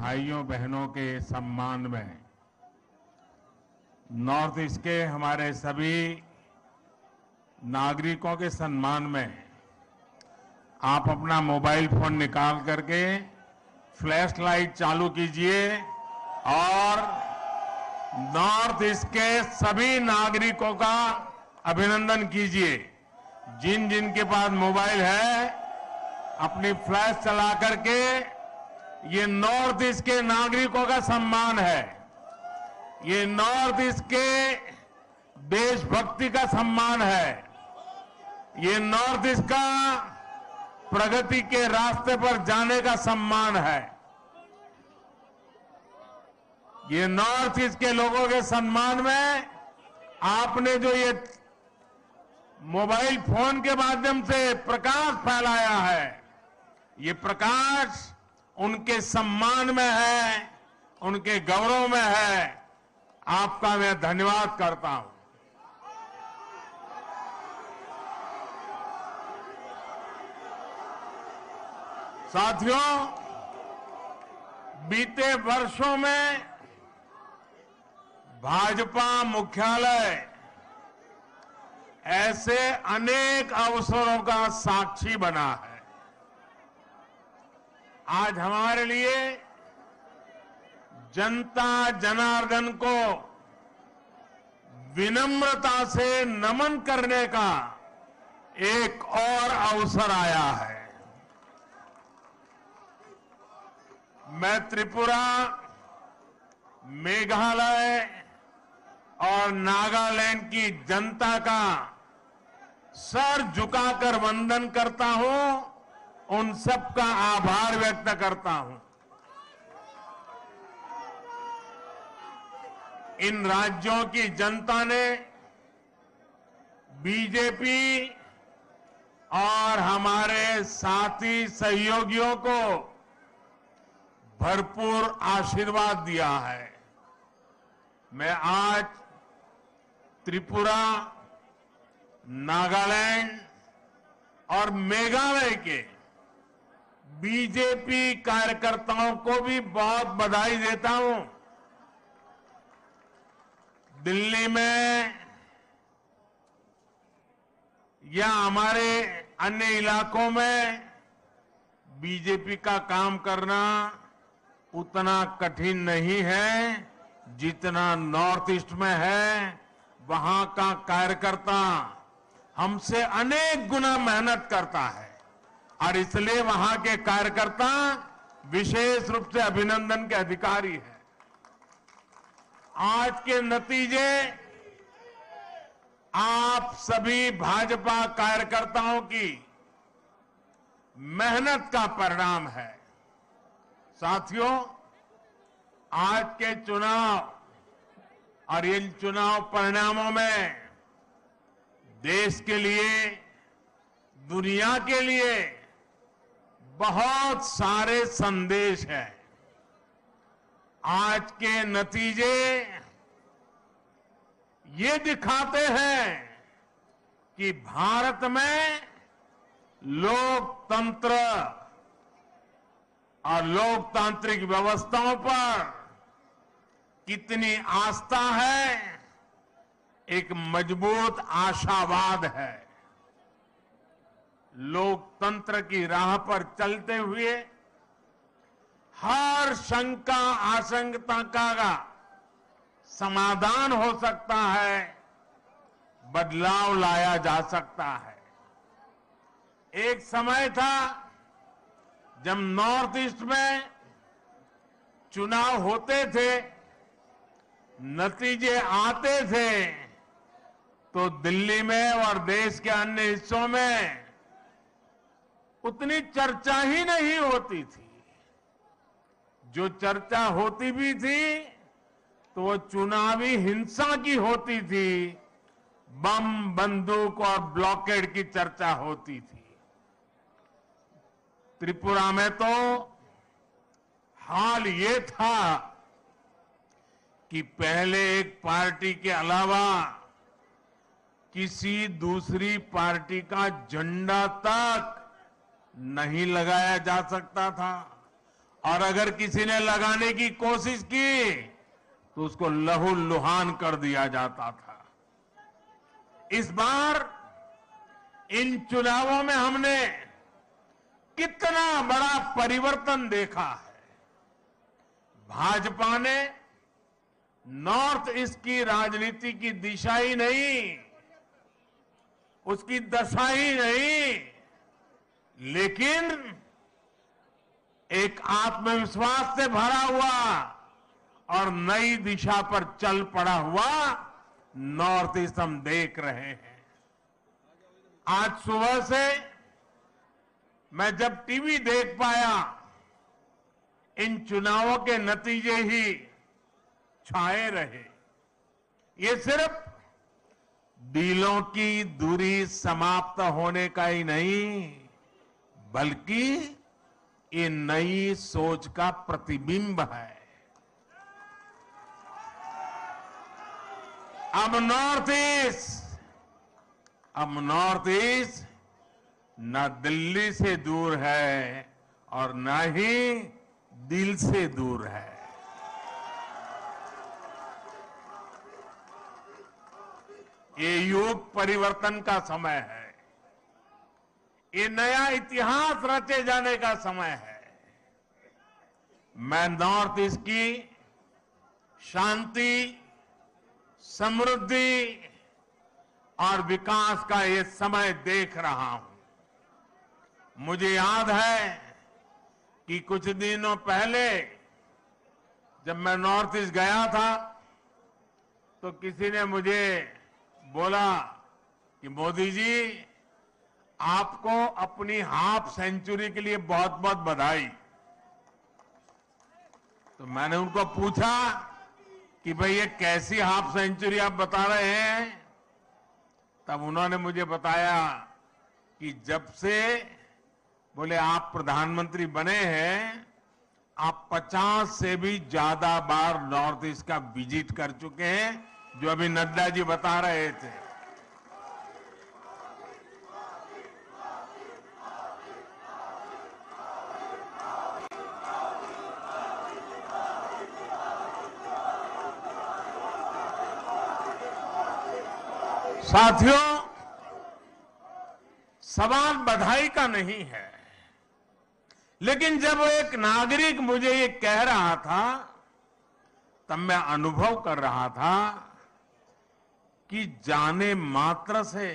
भाइयों बहनों के सम्मान में नॉर्थ ईस्ट के हमारे सभी नागरिकों के सम्मान में आप अपना मोबाइल फोन निकाल करके फ्लैश लाइट चालू कीजिए और नॉर्थ ईस्ट के सभी नागरिकों का अभिनंदन कीजिए। जिन जिन के पास मोबाइल है अपनी फ्लैश चला करके ये नॉर्थ ईस्ट के नागरिकों का सम्मान है, ये नॉर्थ ईस्ट के देशभक्ति का सम्मान है, ये नॉर्थ ईस्ट का प्रगति के रास्ते पर जाने का सम्मान है। ये नॉर्थ ईस्ट के लोगों के सम्मान में आपने जो ये मोबाइल फोन के माध्यम से प्रकाश फैलाया है, ये प्रकाश उनके सम्मान में है, उनके गौरव में है। आपका मैं धन्यवाद करता हूं। साथियों, बीते वर्षों में भाजपा मुख्यालय ऐसे अनेक अवसरों का साक्षी बना है। आज हमारे लिए जनता जनार्दन को विनम्रता से नमन करने का एक और अवसर आया है। मैं त्रिपुरा, मेघालय और नागालैंड की जनता का सर झुकाकर वंदन करता हूं, उन सबका आभार व्यक्त करता हूं। इन राज्यों की जनता ने बीजेपी और हमारे साथी सहयोगियों को भरपूर आशीर्वाद दिया है। मैं आज त्रिपुरा, नागालैंड और मेघालय के बीजेपी कार्यकर्ताओं को भी बहुत बधाई देता हूं। दिल्ली में या हमारे अन्य इलाकों में बीजेपी का काम करना उतना कठिन नहीं है जितना नॉर्थ ईस्ट में है। वहां का कार्यकर्ता हमसे अनेक गुना मेहनत करता है और इसलिए वहां के कार्यकर्ता विशेष रूप से अभिनंदन के अधिकारी हैं। आज के नतीजे आप सभी भाजपा कार्यकर्ताओं की मेहनत का परिणाम है। साथियों, आज के चुनाव और इन चुनाव परिणामों में देश के लिए, दुनिया के लिए बहुत सारे संदेश हैं। आज के नतीजे ये दिखाते हैं कि भारत में लोकतंत्र और लोकतांत्रिक व्यवस्थाओं पर कितनी आस्था है, एक मजबूत आशावाद है। लोकतंत्र की राह पर चलते हुए हर शंका आशंका का समाधान हो सकता है, बदलाव लाया जा सकता है। एक समय था जब नॉर्थ ईस्ट में चुनाव होते थे, नतीजे आते थे तो दिल्ली में और देश के अन्य हिस्सों में उतनी चर्चा ही नहीं होती थी। जो चर्चा होती भी थी तो वो चुनावी हिंसा की होती थी, बम, बंदूक और ब्लॉकेड की चर्चा होती थी। त्रिपुरा में तो हाल ये था कि पहले एक पार्टी के अलावा किसी दूसरी पार्टी का झंडा तक नहीं लगाया जा सकता था और अगर किसी ने लगाने की कोशिश की तो उसको लहूलुहान कर दिया जाता था। इस बार इन चुनावों में हमने कितना बड़ा परिवर्तन देखा है। भाजपा ने नॉर्थ ईस्ट की राजनीति की दिशा ही नहीं, उसकी दशा ही नहीं, लेकिन एक आत्मविश्वास से भरा हुआ और नई दिशा पर चल पड़ा हुआ नॉर्थ ईस्ट हम देख रहे हैं। आज सुबह से मैं जब टीवी देख पाया, इन चुनावों के नतीजे ही छाए रहे। ये सिर्फ दिलों की दूरी समाप्त होने का ही नहीं, बल्कि ये नई सोच का प्रतिबिंब है। अब नॉर्थ ईस्ट न दिल्ली से दूर है और न ही दिल से दूर है। ये युग परिवर्तन का समय है। ये नया इतिहास रचे जाने का समय है। मैं नॉर्थ ईस्ट की शांति, समृद्धि और विकास का ये समय देख रहा हूं। मुझे याद है कि कुछ दिनों पहले जब मैं नॉर्थ ईस्ट गया था तो किसी ने मुझे बोला कि मोदी जी, आपको अपनी हाफ सेंचुरी के लिए बहुत बहुत बधाई। तो मैंने उनको पूछा कि भाई ये कैसी हाफ सेंचुरी आप बता रहे हैं। तब उन्होंने मुझे बताया कि जब से बोले आप प्रधानमंत्री बने हैं, आप 50 से भी ज्यादा बार नॉर्थ ईस्ट का विजिट कर चुके हैं, जो अभी नड्डा जी बता रहे थे। साथियों, सवाल बधाई का नहीं है, लेकिन जब एक नागरिक मुझे ये कह रहा था तब मैं अनुभव कर रहा था कि जाने मात्र से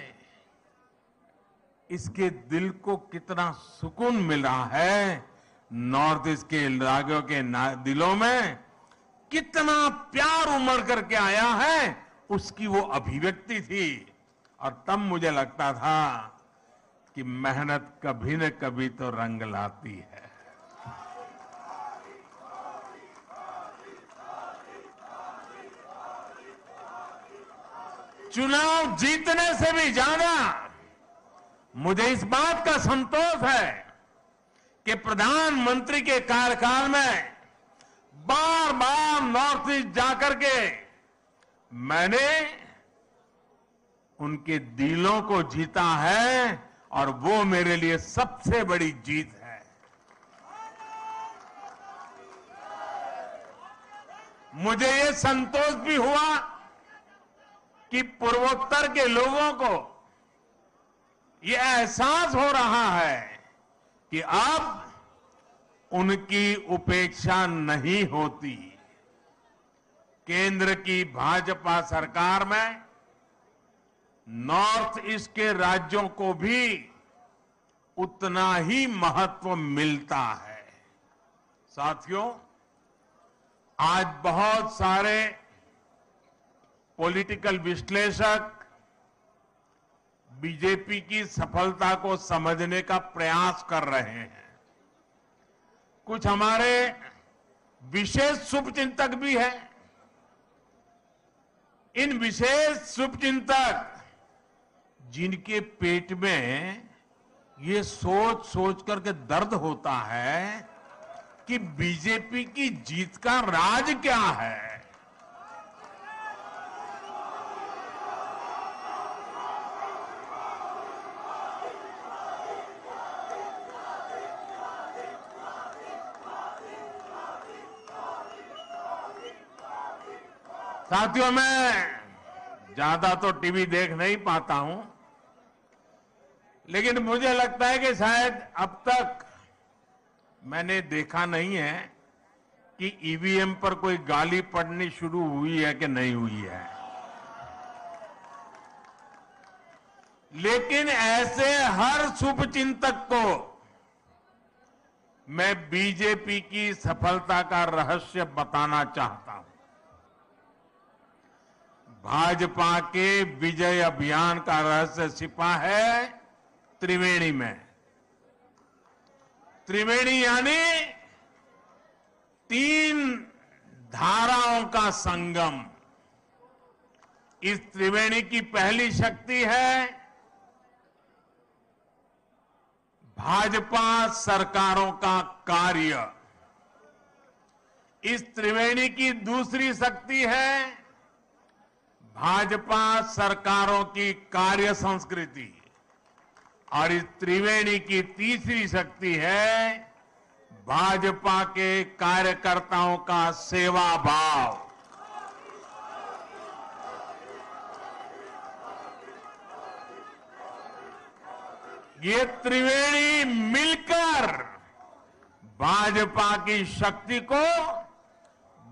इसके दिल को कितना सुकून मिला है। नॉर्थ ईस्ट के राज्यों के दिलों में कितना प्यार उमड़ करके आया है, उसकी वो अभिव्यक्ति थी। और तब मुझे लगता था कि मेहनत कभी न कभी तो रंग लाती है। चुनाव जीतने से भी ज्यादा मुझे इस बात का संतोष है कि प्रधानमंत्री के कार्यकाल में बार बार नॉर्थ ईस्ट जाकर के मैंने उनके दिलों को जीता है, और वो मेरे लिए सबसे बड़ी जीत है। मुझे ये संतोष भी हुआ कि पूर्वोत्तर के लोगों को ये एहसास हो रहा है कि अब उनकी उपेक्षा नहीं होती। केंद्र की भाजपा सरकार में नॉर्थ ईस्ट के राज्यों को भी उतना ही महत्व मिलता है। साथियों, आज बहुत सारे पॉलिटिकल विश्लेषक बीजेपी की सफलता को समझने का प्रयास कर रहे हैं। कुछ हमारे विशेष शुभचिंतक भी हैं। इन विशेष शुभचिंतक जिनके पेट में ये सोच सोच करके दर्द होता है कि बीजेपी की जीत का राज क्या है। साथियों, मैं ज्यादा तो टीवी देख नहीं पाता हूं, लेकिन मुझे लगता है कि शायद अब तक मैंने देखा नहीं है कि ईवीएम पर कोई गाली पड़नी शुरू हुई है कि नहीं हुई है। लेकिन ऐसे हर शुभचिंतक को मैं बीजेपी की सफलता का रहस्य बताना चाहता हूं। भाजपा के विजय अभियान का रहस्य छिपा है त्रिवेणी में। त्रिवेणी यानी 3 धाराओं का संगम। इस त्रिवेणी की पहली शक्ति है भाजपा सरकारों का कार्य। इस त्रिवेणी की दूसरी शक्ति है भाजपा सरकारों की कार्य संस्कृति, और इस त्रिवेणी की तीसरी शक्ति है भाजपा के कार्यकर्ताओं का सेवा भाव। ये त्रिवेणी मिलकर भाजपा की शक्ति को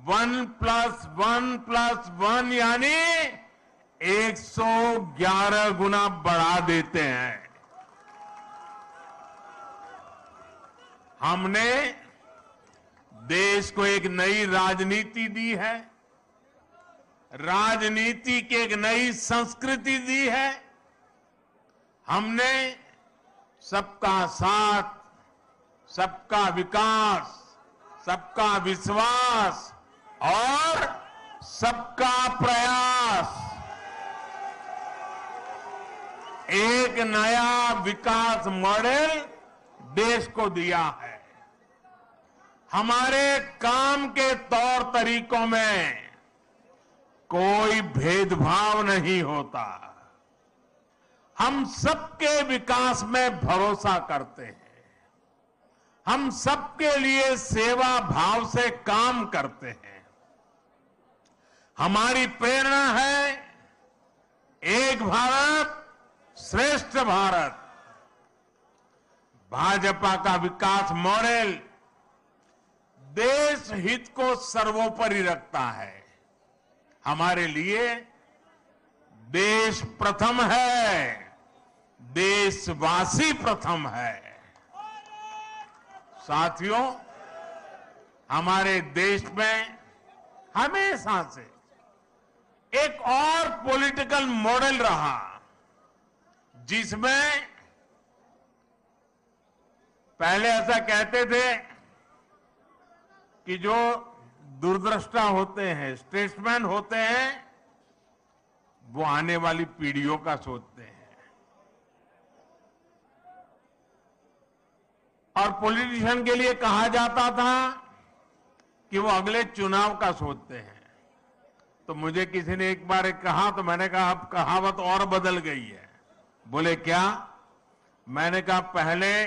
1+1+1 यानी 111 गुना बढ़ा देते हैं। हमने देश को एक नई राजनीति दी है, राजनीति की एक नई संस्कृति दी है। हमने सबका साथ, सबका विकास, सबका विश्वास और सबका प्रयास, एक नया विकास मॉडल देश को दिया है। हमारे काम के तौर तरीकों में कोई भेदभाव नहीं होता। हम सबके विकास में भरोसा करते हैं। हम सबके लिए सेवा भाव से काम करते हैं। हमारी प्रेरणा है एक भारत श्रेष्ठ भारत। भाजपा का विकास मॉडल देश हित को सर्वोपरि रखता है। हमारे लिए देश प्रथम है, देशवासी प्रथम है। साथियों, हमारे देश में हमेशा से एक और पॉलिटिकल मॉडल रहा जिसमें पहले ऐसा कहते थे कि जो दूरदृष्टा होते हैं, स्टेट्समैन होते हैं, वो आने वाली पीढ़ियों का सोचते हैं, और पॉलिटिशियन के लिए कहा जाता था कि वो अगले चुनाव का सोचते हैं। तो मुझे किसी ने एक बार कहा, तो मैंने कहा अब कहावत और बदल गई है। बोले क्या? मैंने कहा पहले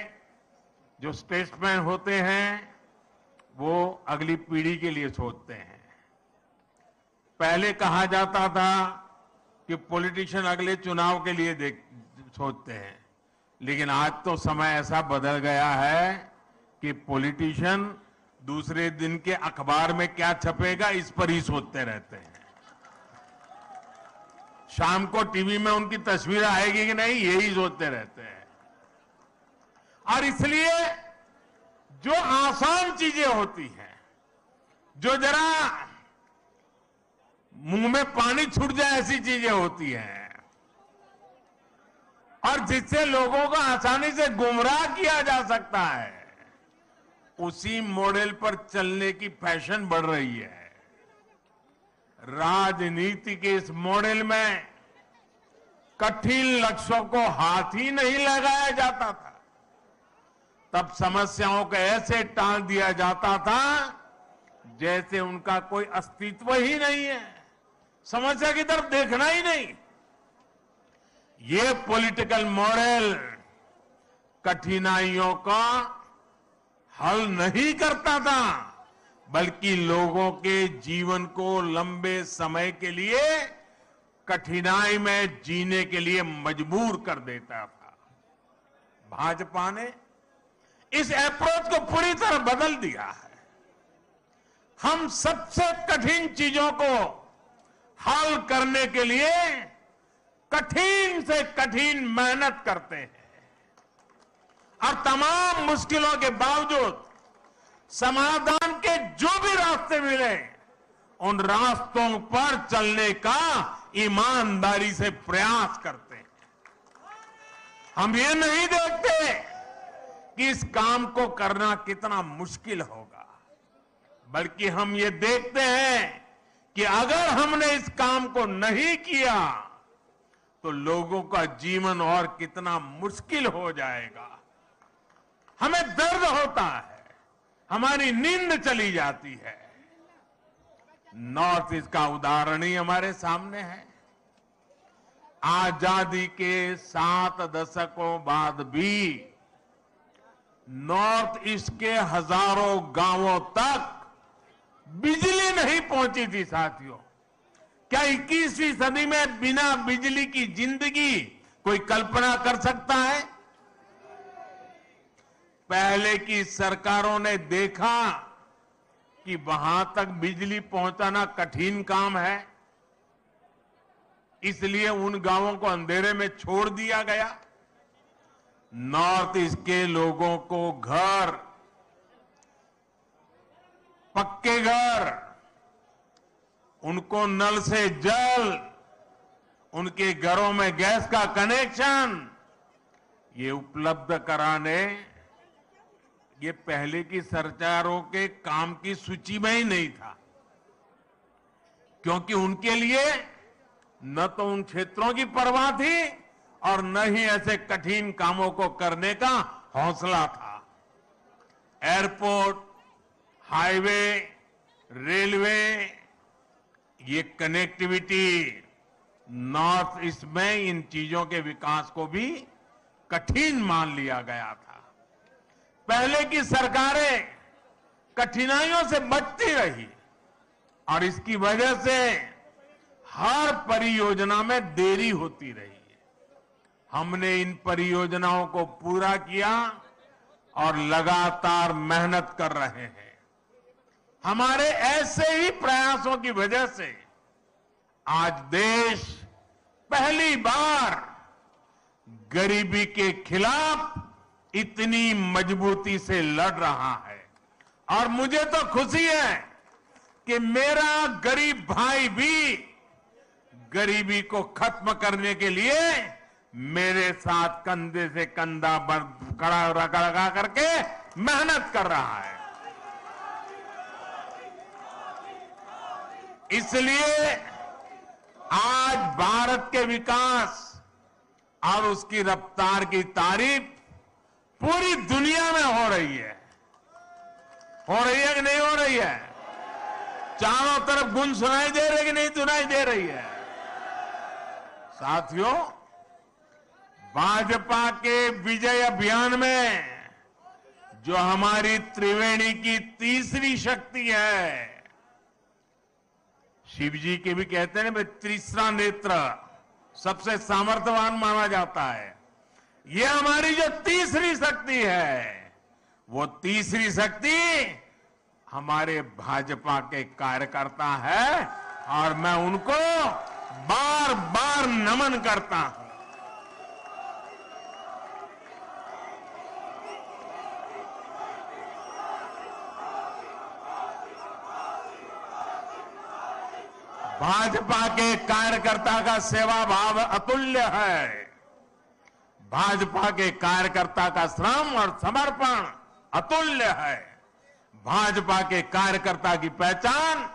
जो स्टेट्समैन होते हैं वो अगली पीढ़ी के लिए सोचते हैं। पहले कहा जाता था कि पॉलिटिशियन अगले चुनाव के लिए सोचते हैं, लेकिन आज तो समय ऐसा बदल गया है कि पॉलिटिशियन दूसरे दिन के अखबार में क्या छपेगा इस पर ही सोचते रहते हैं। शाम को टीवी में उनकी तस्वीर आएगी कि नहीं, यही सोचते रहते हैं। और इसलिए जो आसान चीजें होती हैं, जो जरा मुंह में पानी छूट जाए ऐसी चीजें होती हैं, और जिससे लोगों को आसानी से गुमराह किया जा सकता है, उसी मॉडल पर चलने की फैशन बढ़ रही है। राजनीति के इस मॉडल में कठिन लक्ष्यों को हाथ ही नहीं लगाया जाता था। तब समस्याओं को ऐसे टाल दिया जाता था जैसे उनका कोई अस्तित्व ही नहीं है, समस्या की तरफ देखना ही नहीं। ये पॉलिटिकल मॉडल कठिनाइयों का हल नहीं करता था, बल्कि लोगों के जीवन को लंबे समय के लिए कठिनाई में जीने के लिए मजबूर कर देता था। भाजपा ने इस अप्रोच को पूरी तरह बदल दिया है। हम सबसे कठिन चीजों को हल करने के लिए कठिन से कठिन मेहनत करते हैं और तमाम मुश्किलों के बावजूद समाधान के जो भी रास्ते मिले उन रास्तों पर चलने का ईमानदारी से प्रयास करते हैं। हम ये नहीं देखते कि इस काम को करना कितना मुश्किल होगा, बल्कि हम ये देखते हैं कि अगर हमने इस काम को नहीं किया तो लोगों का जीवन और कितना मुश्किल हो जाएगा। हमें दर्द होता है, हमारी नींद चली जाती है। नॉर्थ ईस्ट का उदाहरण ही हमारे सामने है। आजादी के 7 दशकों बाद भी नॉर्थ ईस्ट के हजारों गांवों तक बिजली नहीं पहुंची थी। साथियों, क्या 21वीं सदी में बिना बिजली की जिंदगी कोई कल्पना कर सकता है? पहले की सरकारों ने देखा कि वहां तक बिजली पहुंचाना कठिन काम है, इसलिए उन गांवों को अंधेरे में छोड़ दिया गया। नॉर्थ ईस्ट के लोगों को घर, पक्के घर, उनको नल से जल, उनके घरों में गैस का कनेक्शन ये उपलब्ध कराने ये पहले की सरकारों के काम की सूची में ही नहीं था, क्योंकि उनके लिए न तो उन क्षेत्रों की परवाह थी और न ही ऐसे कठिन कामों को करने का हौसला था। एयरपोर्ट, हाईवे, रेलवे, ये कनेक्टिविटी नॉर्थ ईस्ट में इन चीजों के विकास को भी कठिन मान लिया गया था। पहले की सरकारें कठिनाइयों से बचती रही और इसकी वजह से हर परियोजना में देरी होती रही। हमने इन परियोजनाओं को पूरा किया और लगातार मेहनत कर रहे हैं। हमारे ऐसे ही प्रयासों की वजह से आज देश पहली बार गरीबी के खिलाफ इतनी मजबूती से लड़ रहा है। और मुझे तो खुशी है कि मेरा गरीब भाई भी गरीबी को खत्म करने के लिए मेरे साथ कंधे से कंधा खड़ा लगा करके मेहनत कर रहा है। इसलिए आज भारत के विकास और उसकी रफ्तार की तारीफ पूरी दुनिया में हो रही है। हो रही है कि नहीं हो रही है? चारों तरफ गुंज सुनाई दे रही है कि नहीं सुनाई दे रही है? साथियों, भाजपा के विजय अभियान में जो हमारी त्रिवेणी की तीसरी शक्ति है, शिव जी के भी कहते हैं ना, तीसरा नेत्र सबसे सामर्थ्यवान माना जाता है। ये हमारी जो तीसरी शक्ति है, वो तीसरी शक्ति हमारे भाजपा के कार्यकर्ता है और मैं उनको बार बार नमन करता हूं। भाजपा के कार्यकर्ता का सेवा भाव अतुल्य है। भाजपा के कार्यकर्ता का श्रम और समर्पण अतुल्य है। भाजपा के कार्यकर्ता की पहचान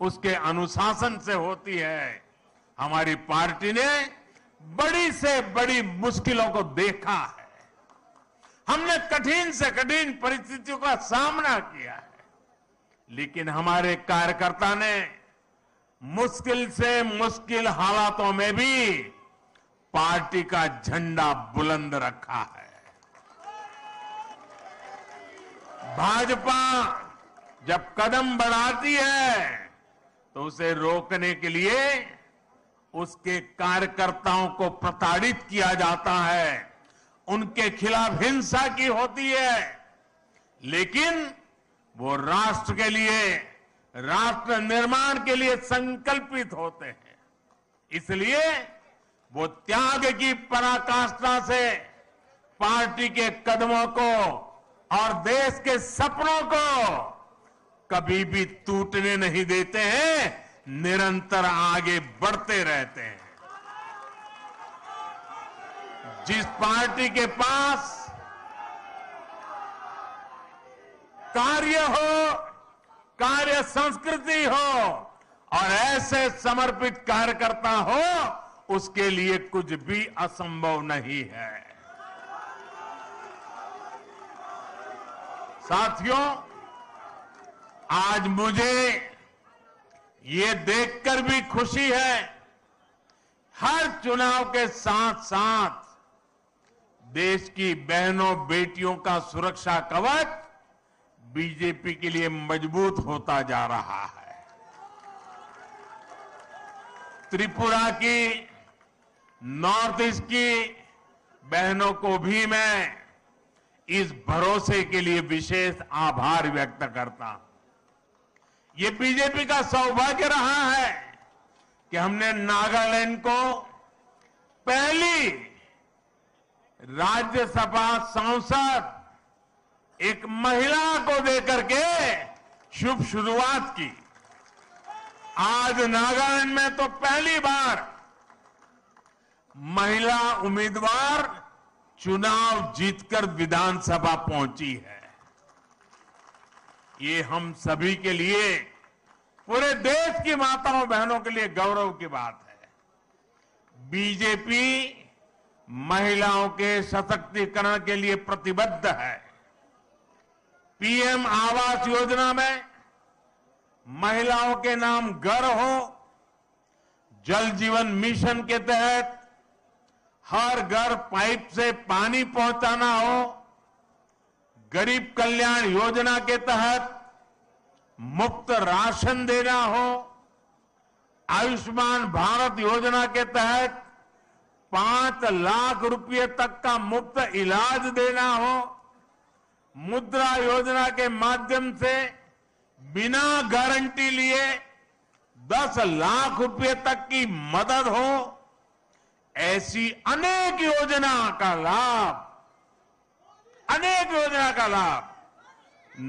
उसके अनुशासन से होती है। हमारी पार्टी ने बड़ी से बड़ी मुश्किलों को देखा है। हमने कठिन से कठिन परिस्थितियों का सामना किया है, लेकिन हमारे कार्यकर्ता ने मुश्किल से मुश्किल हालातों में भी पार्टी का झंडा बुलंद रखा है। भाजपा जब कदम बढ़ाती है तो उसे रोकने के लिए उसके कार्यकर्ताओं को प्रताड़ित किया जाता है, उनके खिलाफ हिंसा की होती है, लेकिन वो राष्ट्र के लिए, राष्ट्र निर्माण के लिए संकल्पित होते हैं। इसलिए वो त्याग की पराकाष्ठा से पार्टी के कदमों को और देश के सपनों को कभी भी टूटने नहीं देते हैं, निरंतर आगे बढ़ते रहते हैं। जिस पार्टी के पास कार्य हो, कार्य संस्कृति हो और ऐसे समर्पित कार्यकर्ता हो, उसके लिए कुछ भी असंभव नहीं है। साथियों, आज मुझे ये देखकर भी खुशी है, हर चुनाव के साथ साथ देश की बहनों बेटियों का सुरक्षा कवच बीजेपी के लिए मजबूत होता जा रहा है। त्रिपुरा की, नॉर्थ ईस्ट की बहनों को भी मैं इस भरोसे के लिए विशेष आभार व्यक्त करता हूं। ये बीजेपी का सौभाग्य रहा है कि हमने नागालैंड को पहली राज्यसभा सांसद एक महिला को देकर के शुभ शुरुआत की। आज नागालैंड में तो पहली बार महिला उम्मीदवार चुनाव जीतकर विधानसभा पहुंची है। ये हम सभी के लिए, पूरे देश की माताओं बहनों के लिए गौरव की बात है। बीजेपी महिलाओं के सशक्तिकरण के लिए प्रतिबद्ध है। पीएम आवास योजना में महिलाओं के नाम घर हो, जल जीवन मिशन के तहत हर घर पाइप से पानी पहुंचाना हो, गरीब कल्याण योजना के तहत मुफ्त राशन देना हो, आयुष्मान भारत योजना के तहत 5 लाख रुपए तक का मुफ्त इलाज देना हो, मुद्रा योजना के माध्यम से बिना गारंटी लिए 10 लाख रुपए तक की मदद हो, ऐसी अनेक योजना का लाभ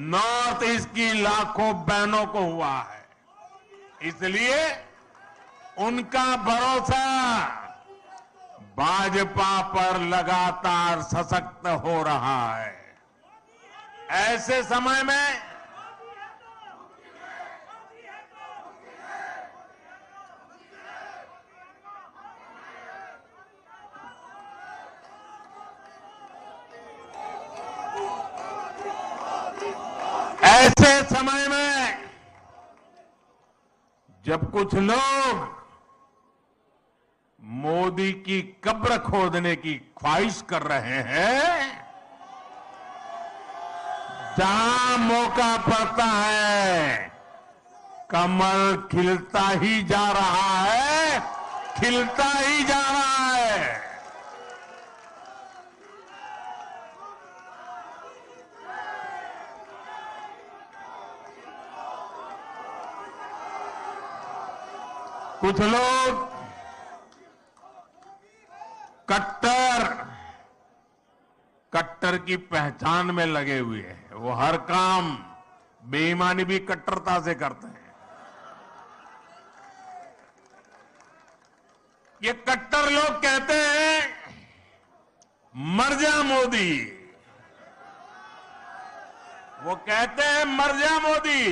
नॉर्थ ईस्ट की लाखों बहनों को हुआ है। इसलिए उनका भरोसा भाजपा पर लगातार सशक्त हो रहा है। ऐसे समय में जब कुछ लोग मोदी की कब्र खोदने की ख्वाहिश कर रहे हैं, जहां मौका पड़ता है कमल खिलता ही जा रहा है, खिलता ही जा रहा है। कुछ लोग कट्टर की पहचान में लगे हुए हैं। वो हर काम बेईमानी भी कट्टरता से करते हैं। ये कट्टर लोग कहते हैं मर जा मोदी, वो कहते हैं मर जा मोदी।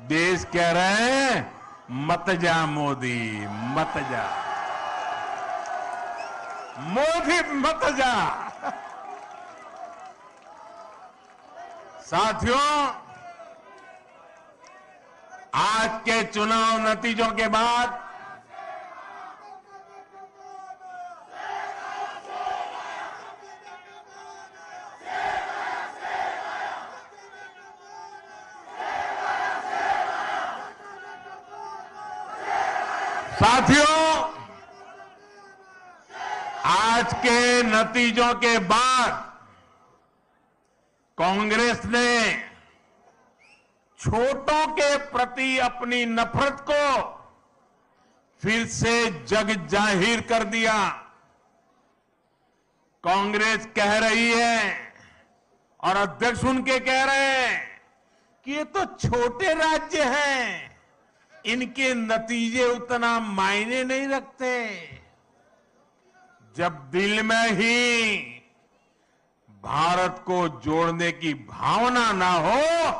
देश कह रहे हैं मत जा मोदी, मत जा मोदी, मत जा। साथियों, आज के चुनाव नतीजों के बाद साथियों, आज के नतीजों के बाद कांग्रेस ने छोटों के प्रति अपनी नफरत को फिर से जग जाहिर कर दिया। कांग्रेस कह रही है और अध्यक्ष उनके कह रहे हैं कि ये तो छोटे राज्य हैं, इनके नतीजे उतना मायने नहीं रखते। जब दिल में ही भारत को जोड़ने की भावना ना हो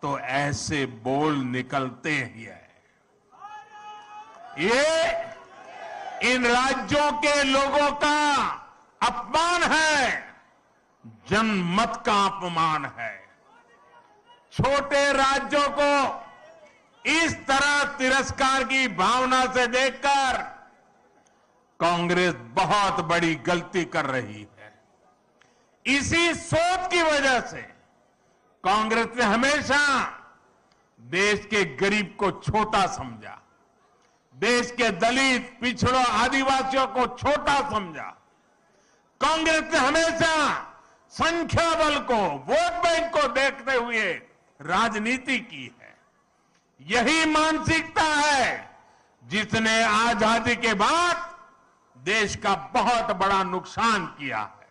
तो ऐसे बोल निकलते ही है। ये इन राज्यों के लोगों का अपमान है, जनमत का अपमान है। छोटे राज्यों को इस तरह तिरस्कार की भावना से देखकर कांग्रेस बहुत बड़ी गलती कर रही है। इसी सोच की वजह से कांग्रेस ने हमेशा देश के गरीब को छोटा समझा, देश के दलित, पिछड़ों, आदिवासियों को छोटा समझा। कांग्रेस ने हमेशा संख्या बल को, वोट बैंक को देखते हुए राजनीति की है। यही मानसिकता है जिसने आजादी के बाद देश का बहुत बड़ा नुकसान किया है।